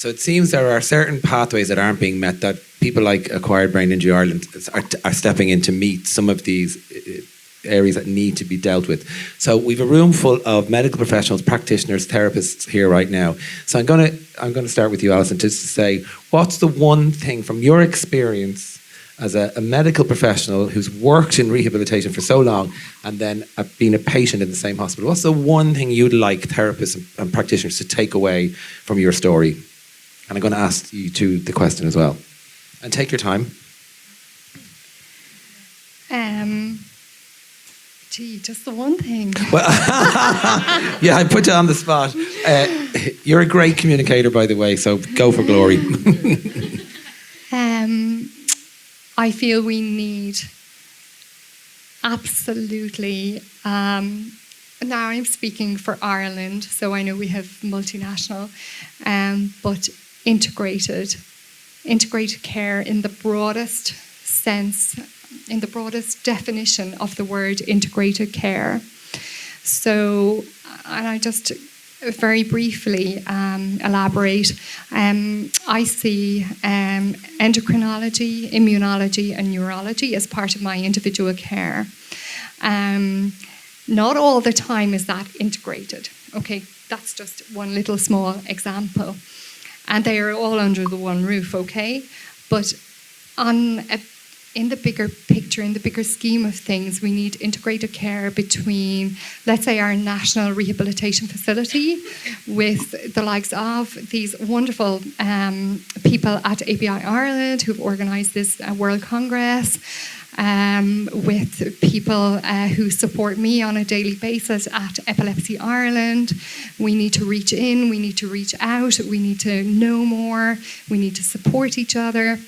So it seems there are certain pathways that aren't being met that people like Acquired Brain Injury Ireland are stepping in to meet some of these areas that need to be dealt with. So we've a room full of medical professionals, practitioners, therapists here right now. So I'm going to start with you, Alison, just to say, what's the one thing from your experience as a medical professional who's worked in rehabilitation for so long and then been a patient in the same hospital, what's the one thing you'd like therapists and practitioners to take away from your story? And I'm going to ask you the question as well. And take your time. Just the one thing. Well, yeah, I put you on the spot. You're a great communicator, by the way, so go for glory. I feel we need absolutely, now I'm speaking for Ireland, so I know we have multinational, but integrated care in the broadest sense, in the broadest definition of the word integrated care. So, and I just very briefly elaborate, I see endocrinology, immunology and neurology as part of my individual care. Not all the time is that integrated. Okay, that's just one little small example. And they are all under the one roof, okay? But in the bigger picture, in the bigger scheme of things, we need integrated care between, let's say, our national rehabilitation facility with the likes of these wonderful people at ABI Ireland who've organised this World Congress, with people who support me on a daily basis at Epilepsy Ireland. We need to reach in, we need to reach out, we need to know more, we need to support each other.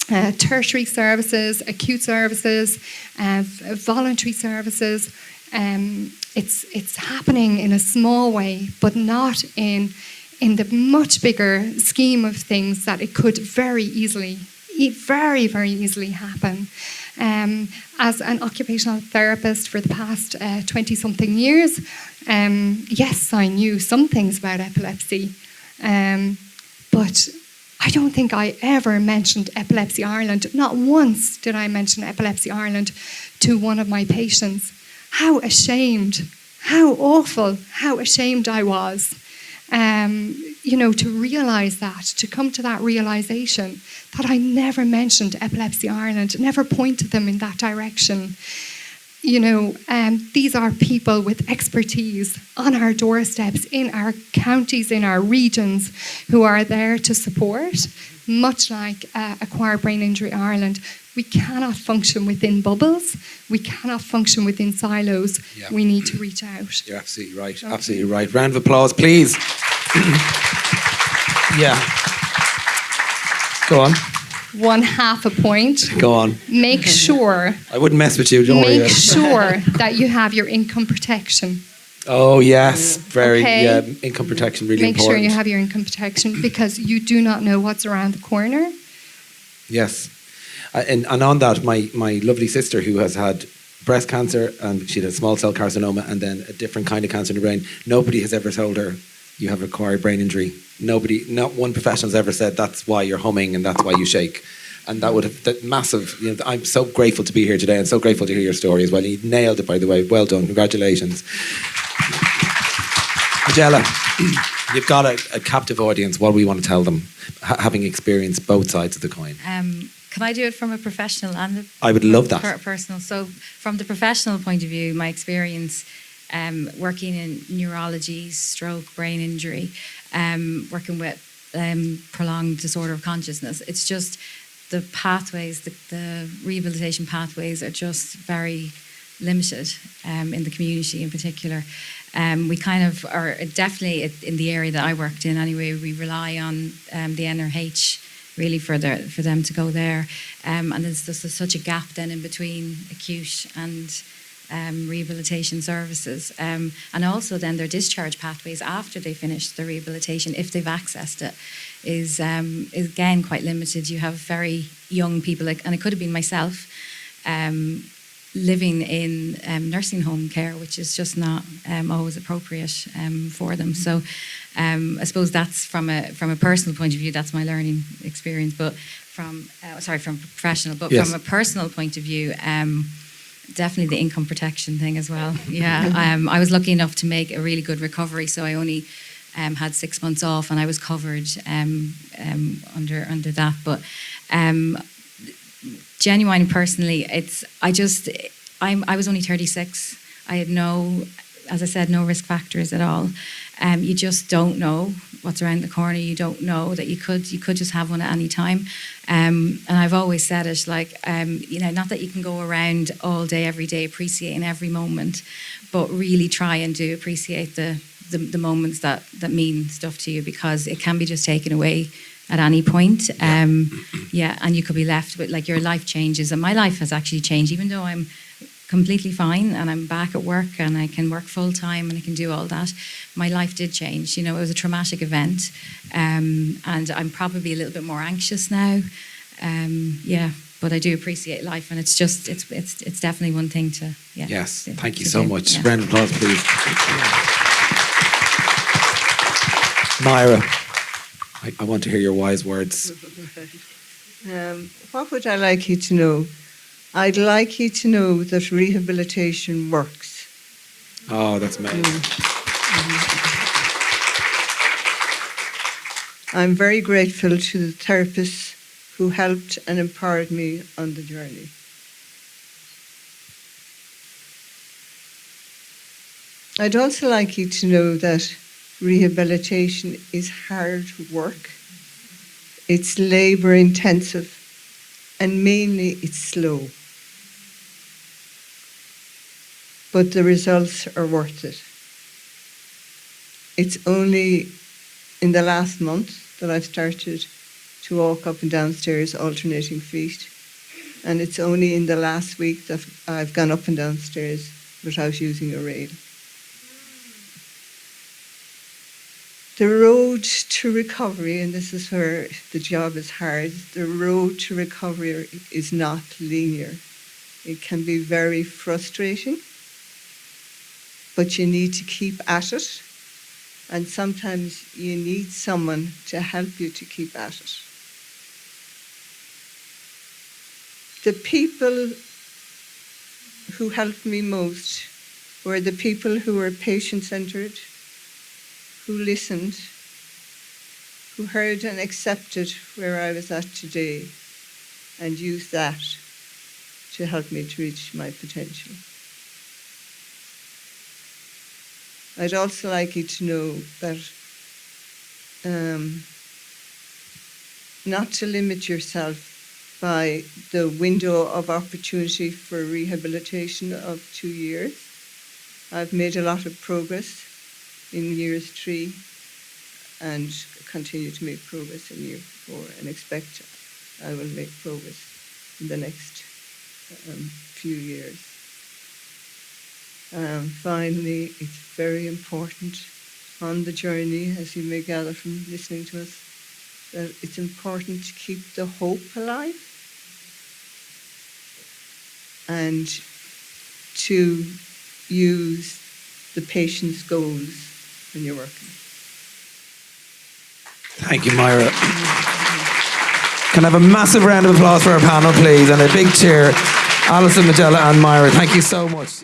Tertiary services, acute services, voluntary services. It's happening in a small way, but not in the much bigger scheme of things that it could very easily happen. As an occupational therapist for the past 20-something years, yes, I knew some things about epilepsy, but I don't think I ever mentioned Epilepsy Ireland. Not once did I mention Epilepsy Ireland to one of my patients. How ashamed, how awful, how ashamed I was. To realise that, to come to that realisation that I never mentioned Epilepsy Ireland, never pointed them in that direction. These are people with expertise on our doorsteps, in our counties, in our regions, who are there to support. Much like Acquired Brain Injury Ireland, we cannot function within bubbles. We cannot function within silos. Yeah. We need to reach out. You're absolutely right. Okay. Absolutely right. Round of applause, please. Yeah. Go on. 1/2 a point. Go on. Make sure. I wouldn't mess with you. Don't worry. Make sure that you have your income protection. Oh yes, income protection really important. Make sure you have your income protection because you do not know what's around the corner. Yes, and on that, my lovely sister who has had breast cancer and she had a small cell carcinoma and then a different kind of cancer in the brain. Nobody has ever told her you have acquired brain injury. Nobody, not one professional has ever said that's why you're humming and that's why you shake. And that would have, that massive, I'm so grateful to be here today and so grateful to hear your story as well. You nailed it, by the way. Well done. Congratulations. Angela, you've got a captive audience. What do we want to tell them, having experienced both sides of the coin? Can I do it from a professional and I would love that. Personal. So from the professional point of view, my experience working in neurology, stroke, brain injury, working with prolonged disorder of consciousness, it's just the pathways, the rehabilitation pathways are just very limited in the community in particular. We kind of are definitely in the area that I worked in anyway, we rely on the NRH really for them to go there. And there's just such a gap then in between acute and rehabilitation services. And also then their discharge pathways after they finish the rehabilitation, if they've accessed it, is again quite limited. You have very young people, and it could have been myself, living in nursing home care, which is just not always appropriate for them. So I suppose that's from a personal point of view, that's my learning experience. But from professional, but Yes. from a personal point of view, definitely the income protection thing as well. Yeah, I was lucky enough to make a really good recovery, so I only had 6 months off, and I was covered under that. But genuine personally, I was only 36. I had as I said, no risk factors at all. You just don't know what's around the corner. You don't know that you could just have one at any time. And I've always said it, like, not that you can go around all day, every day, appreciating every moment, but really try and do appreciate the moments that mean stuff to you, because it can be just taken away at any point. And you could be left with, like, your life changes. And my life has actually changed, even though I'm completely fine and I'm back at work and I can work full time and I can do all that. My life did change. It was a traumatic event, and I'm probably a little bit more anxious now. But I do appreciate life, and it's definitely one thing to. Yeah, Yes, thank you to so do. much. Yeah. Round of applause, please. Myra, I want to hear your wise words. What would I like you to know? I'd like you to know that rehabilitation works. Oh, that's amazing. I'm very grateful to the therapists who helped and empowered me on the journey. I'd also like you to know that rehabilitation is hard work. It's labour intensive, and mainly it's slow. But the results are worth it. It's only in the last month that I've started to walk up and down stairs alternating feet. And it's only in the last week that I've gone up and down stairs without using a rail. The road to recovery, and this is where the job is hard, the road to recovery is not linear. It can be very frustrating, but you need to keep at it. And sometimes you need someone to help you to keep at it. The people who helped me most were the people who were patient-centered, who listened, who heard and accepted where I was at today, and used that to help me to reach my potential. I'd also like you to know that not to limit yourself by the window of opportunity for rehabilitation of 2 years. I've made a lot of progress in years 3 and continue to make progress in year 4, and expect I will make progress in the next few years. Finally, it's very important on the journey, as you may gather from listening to us, that it's important to keep the hope alive and to use the patient's goals when you're working. Thank you, Myra. Can I have a massive round of applause for our panel, please, and a big cheer, Alison, Magella and Myra. Thank you so much.